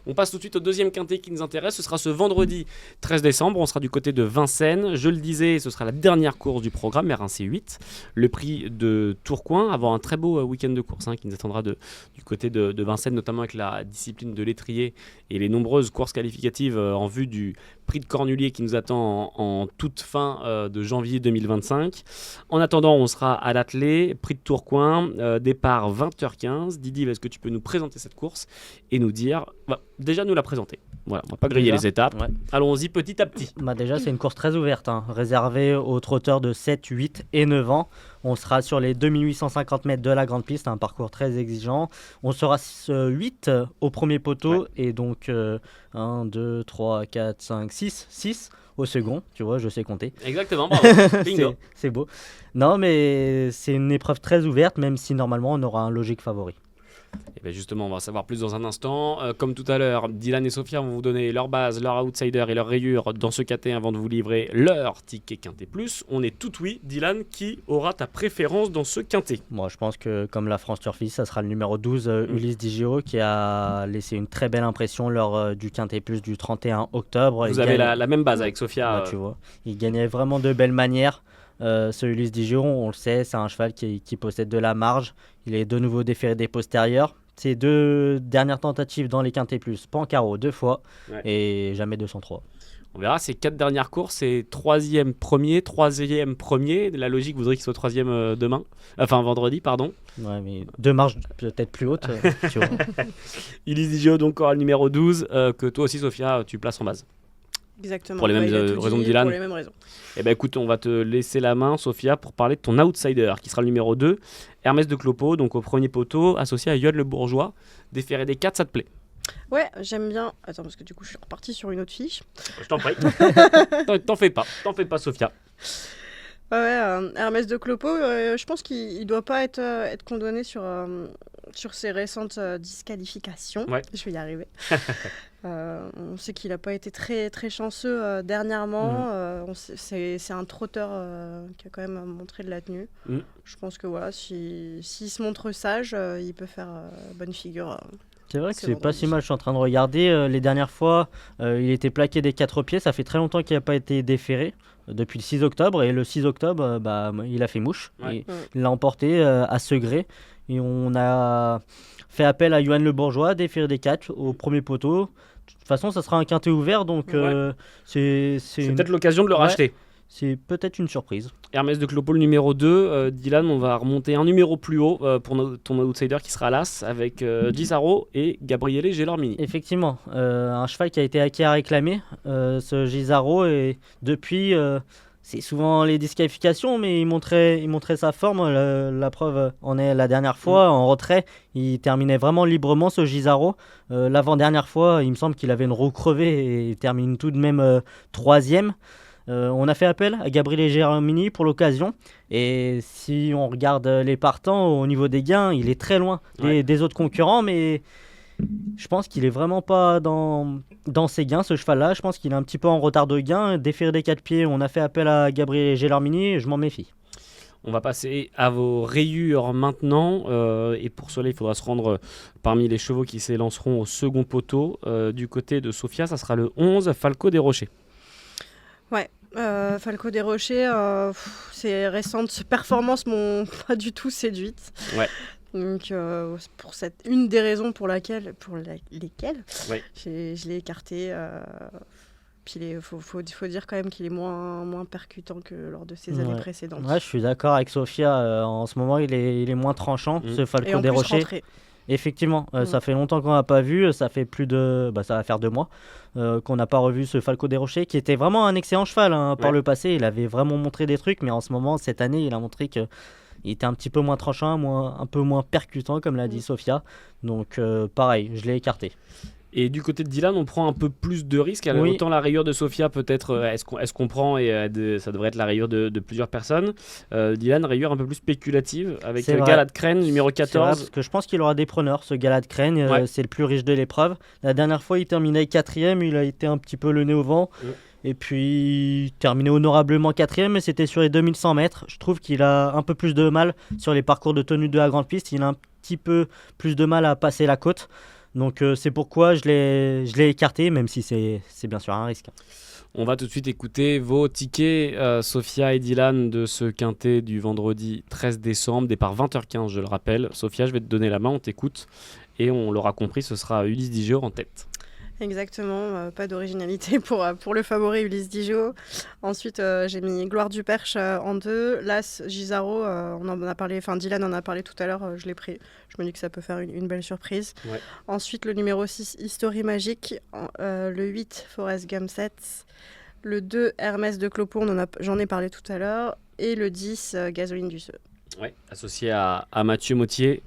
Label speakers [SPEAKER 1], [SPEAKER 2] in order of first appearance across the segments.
[SPEAKER 1] On passe tout de suite au deuxième quintet qui nous intéresse. Ce sera ce vendredi 13 décembre. On sera du côté de Vincennes. Je le disais, ce sera la dernière course du programme, RNC8. Le prix de Tourcoing, avant un très beau week-end de course qui nous attendra du côté de Vincennes, notamment avec la discipline de l'étrier et les nombreuses courses qualificatives en vue du prix de Cornulier qui nous attend en toute fin de janvier 2025. En attendant, on sera à l'attelé, prix de Tourcoing, départ 20h15. Didi, est-ce que tu peux nous présenter cette course et nous dire, déjà nous la présenter. Voilà, on va pas griller les étapes. Ouais. Allons-y petit à petit.
[SPEAKER 2] Déjà, c'est une course très ouverte, réservée aux trotteurs de 7, 8 et 9 ans. On sera sur les 2850 mètres de la grande piste, un parcours très exigeant. On sera 8 au premier poteau et donc 1, 2, 3, 4, 5, 6 au second. Tu vois, je sais compter.
[SPEAKER 1] Exactement, bravo. Bingo.
[SPEAKER 2] c'est beau. Non, mais c'est une épreuve très ouverte, même si normalement on aura un logique favori.
[SPEAKER 1] Et bien justement, on va en savoir plus dans un instant. Comme tout à l'heure, Dylan et Sophia vont vous donner leur base, leur outsider et leur rayure dans ce quintet avant de vous livrer leur ticket quintet plus. On est tout oui. Dylan, qui aura ta préférence dans ce quintet?
[SPEAKER 2] Moi, je pense que comme la France Turfis, ça sera le numéro 12, Ulysse Digio, qui a laissé une très belle impression lors du quintet plus du 31 octobre.
[SPEAKER 1] Vous avez la même base avec Sophia.
[SPEAKER 2] Tu vois, il gagnait vraiment de belles manières. Ce Ulysse Digio, on le sait, c'est un cheval qui possède de la marge. Il est de nouveau déféré des postérieurs. Ses 2 dernières tentatives dans les quintets plus, Pancaro 2 fois et jamais 203.
[SPEAKER 1] On verra, ces 4 dernières courses, c'est 3e premier. La logique voudrait qu'il soit 3e vendredi, pardon.
[SPEAKER 2] Ouais, mais 2 marges peut-être plus hautes. Tu vois.
[SPEAKER 1] Ulysse Digio, donc, aura le numéro 12, que toi aussi, Sophia, tu places en base.
[SPEAKER 3] Exactement.
[SPEAKER 1] Pour les mêmes raisons de Dylan.
[SPEAKER 3] Pour les mêmes raisons.
[SPEAKER 1] Eh bien écoute, on va te laisser la main, Sophia, pour parler de ton outsider, qui sera le numéro 2, Hermès de Clopo, donc au premier poteau, associé à Yoann Le Bourgeois. Déféré des 4, ça te plaît?
[SPEAKER 3] Ouais, j'aime bien. Attends, parce que du coup, je suis reparti sur une autre fiche.
[SPEAKER 1] Je t'en prie. T'en fais pas, Sophia.
[SPEAKER 3] Hermès de Clopo, je pense qu'il ne doit pas être condamné sur ses récentes disqualifications. Ouais. Je vais y arriver. On sait qu'il n'a pas été très, très chanceux dernièrement. C'est un trotteur qui a quand même montré de la tenue. Je pense que voilà, s'il se montre sage, il peut faire bonne figure.
[SPEAKER 2] C'est vrai que c'est pas si mal, je suis en train de regarder. Les dernières fois, il était plaqué des 4 pieds. Ça fait très longtemps qu'il n'a pas été déféré, depuis le 6 octobre. Et le 6 octobre, il a fait mouche. Ouais. Il l'a emporté à Segré. Et on a fait appel à Yoann Le Bourgeois, déféré des 4 au premier poteau. De toute façon, ça sera un quintet ouvert, donc c'est
[SPEAKER 1] peut-être l'occasion de le racheter.
[SPEAKER 2] C'est peut-être une surprise.
[SPEAKER 1] Hermès de Clopo, le numéro 2. Dylan, on va remonter un numéro plus haut pour ton outsider qui sera l'As avec Gisaro et Gabriele Gelormini.
[SPEAKER 2] Effectivement, un cheval qui a été acquis à réclamer, ce Gisaro, et depuis, c'est souvent les disqualifications, mais il montrait sa forme. La preuve en est la dernière fois, en retrait, il terminait vraiment librement, ce Gisaro. L'avant-dernière fois, il me semble qu'il avait une roue crevée et il termine tout de même 3e. On a fait appel à Gabriele Gelormini pour l'occasion, et si on regarde les partants au niveau des gains, il est très loin des autres concurrents, mais je pense qu'il est vraiment pas dans ses gains, ce cheval-là. Je pense qu'il est un petit peu en retard de gain. Déféré des 4 pieds, on a fait appel à Gabriele Gelormini, je m'en méfie.
[SPEAKER 1] On va passer à vos rayures maintenant, et pour cela il faudra se rendre parmi les chevaux qui s'élanceront au second poteau. Du côté de Sophia, ça sera le 11, Falco des Rochers.
[SPEAKER 3] Ouais, Falco des Rochers, ses récentes performances m'ont pas du tout séduite. Ouais. Donc, une des raisons pour lesquelles je l'ai écarté. Puis il faut dire quand même qu'il est moins percutant que lors de ses années précédentes.
[SPEAKER 2] Ouais, je suis d'accord avec Sophia. En ce moment, il est moins tranchant, ce Falco des Rochers. Rentré. Effectivement, ça fait longtemps qu'on n'a pas vu, ça fait ça va faire 2 mois qu'on n'a pas revu ce Falco des Rochers, qui était vraiment un excellent cheval par le passé. Il avait vraiment montré des trucs, mais en ce moment, cette année, il a montré qu'il était un petit peu moins tranchant, un peu moins percutant, comme l'a dit Sophia. Donc pareil, je l'ai écarté.
[SPEAKER 1] Et du côté de Dylan, on prend un peu plus de risques. Autant la rayure de Sophia, peut-être, est-ce qu'on prend, et ça devrait être la rayure de plusieurs personnes. Dylan, rayure un peu plus spéculative, avec Galad Crane, numéro 14.
[SPEAKER 2] C'est vrai, parce que je pense qu'il aura des preneurs, ce Galad Crane. C'est le plus riche de l'épreuve. La dernière fois, il terminait 4e, il a été un petit peu le nez au vent. Et puis, terminé honorablement 4e, mais c'était sur les 2100 mètres. Je trouve qu'il a un peu plus de mal sur les parcours de tenue de la grande piste. Il a un petit peu plus de mal à passer la côte. Donc c'est pourquoi je l'ai écarté, même si c'est bien sûr un risque.
[SPEAKER 1] On va tout de suite écouter vos tickets, Sophia et Dylan, de ce quintet du vendredi 13 décembre, départ 20h15, je le rappelle. Sophia, je vais te donner la main, on t'écoute. Et on l'aura compris, ce sera Ulysse Digeot en tête.
[SPEAKER 3] Exactement, pas d'originalité pour le favori Ulysse Digeot. Ensuite, j'ai mis Gloire du Perche en 2. L'As Gisaro, on en a parlé, Dylan en a parlé tout à l'heure, je l'ai pris. Je me dis que ça peut faire une belle surprise.
[SPEAKER 1] Ouais.
[SPEAKER 3] Ensuite, le numéro 6, History Magique. Le 8, Forrest Gump 7. Le 2, Hermès de Clopot, j'en ai parlé tout à l'heure. Et le 10, Gasoline du Seu.
[SPEAKER 1] Ouais, associé à Mathieu Mottier.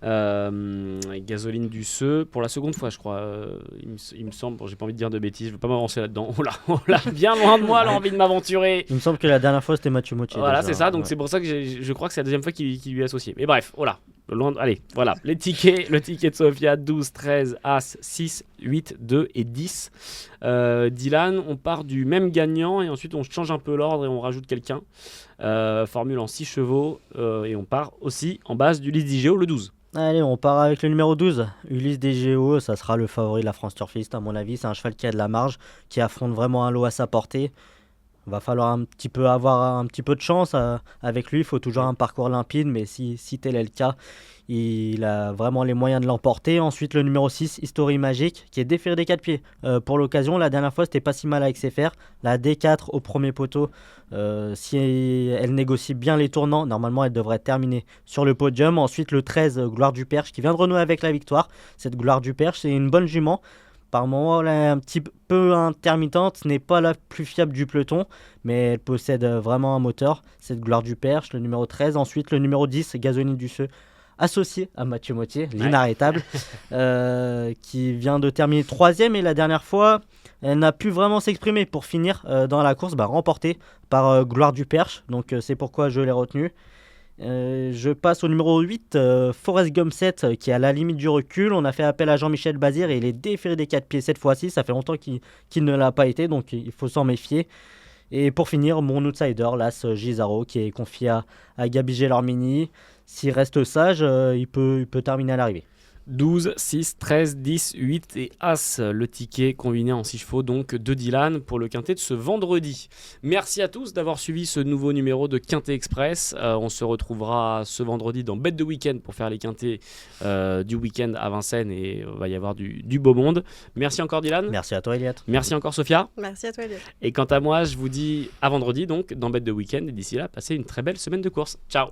[SPEAKER 1] Gasoline du Seu pour la seconde fois, je crois. Il me semble, j'ai pas envie de dire de bêtises, je veux pas m'avancer là-dedans. Oh là, bien loin de moi l'envie de m'aventurer.
[SPEAKER 2] Il me semble que la dernière fois c'était Mathieu Mottier.
[SPEAKER 1] Voilà,
[SPEAKER 2] déjà.
[SPEAKER 1] c'est ça, donc c'est pour ça que je crois que c'est la deuxième fois qu'il lui est associé. Mais bref, allez, voilà, les tickets, le ticket de Sophia, 12, 13, As, 6, 8, 2 et 10. Dylan, on part du même gagnant et ensuite on change un peu l'ordre et on rajoute quelqu'un. Formule en 6 chevaux et on part aussi en base d'Ulysse Digeot, le 12.
[SPEAKER 2] Allez, on part avec le numéro 12. Ulysse Digeot, ça sera le favori de la France Turfiste à mon avis. C'est un cheval qui a de la marge, qui affronte vraiment un lot à sa portée. Il va falloir avoir un petit peu de chance avec lui. Il faut toujours un parcours limpide, mais si tel est le cas, il a vraiment les moyens de l'emporter. Ensuite, le numéro 6, History Magique, qui est déféré des 4 pieds. Pour l'occasion, la dernière fois, c'était pas si mal avec ses fers. La D4 au premier poteau, si elle négocie bien les tournants, normalement, elle devrait terminer sur le podium. Ensuite, le 13, Gloire du Perche, qui vient de renouer avec la victoire. Cette Gloire du Perche, c'est une bonne jument. Par moment, elle est un petit peu intermittente, ce n'est pas la plus fiable du peloton, mais elle possède vraiment un moteur. Cette Gloire du Perche, le numéro 13. Ensuite, le numéro 10, Gasoline du Seu, associé à Mathieu Mottier, l'inarrêtable, qui vient de terminer 3e. Et la dernière fois, elle n'a pu vraiment s'exprimer pour finir dans la course, remportée par Gloire du Perche. Donc c'est pourquoi je l'ai retenu. Je passe au numéro 8, Forrest Gump 7, qui est à la limite du recul. On a fait appel à Jean-Michel Bazir et il est déféré des 4 pieds cette fois-ci. Ça fait longtemps qu'il ne l'a pas été, donc il faut s'en méfier. Et pour finir, mon outsider, l'As Gisaro, qui est confié à Gabi Gelormini. S'il reste sage, il peut terminer à l'arrivée.
[SPEAKER 1] 12, 6, 13, 10, 8 et As, le ticket combiné en 6 chevaux donc de Dylan pour le quintet de ce vendredi. Merci à tous d'avoir suivi ce nouveau numéro de Quintet Express. On se retrouvera ce vendredi dans Bête de Week-end pour faire les quintets du week-end à Vincennes et il va y avoir du beau monde. Merci encore Dylan.
[SPEAKER 2] Merci à toi Elliot.
[SPEAKER 1] Merci encore Sophia.
[SPEAKER 3] Merci à toi Elliot.
[SPEAKER 1] Et quant à moi, je vous dis à vendredi donc dans Bête de Week-end et d'ici là, passez une très belle semaine de course. Ciao.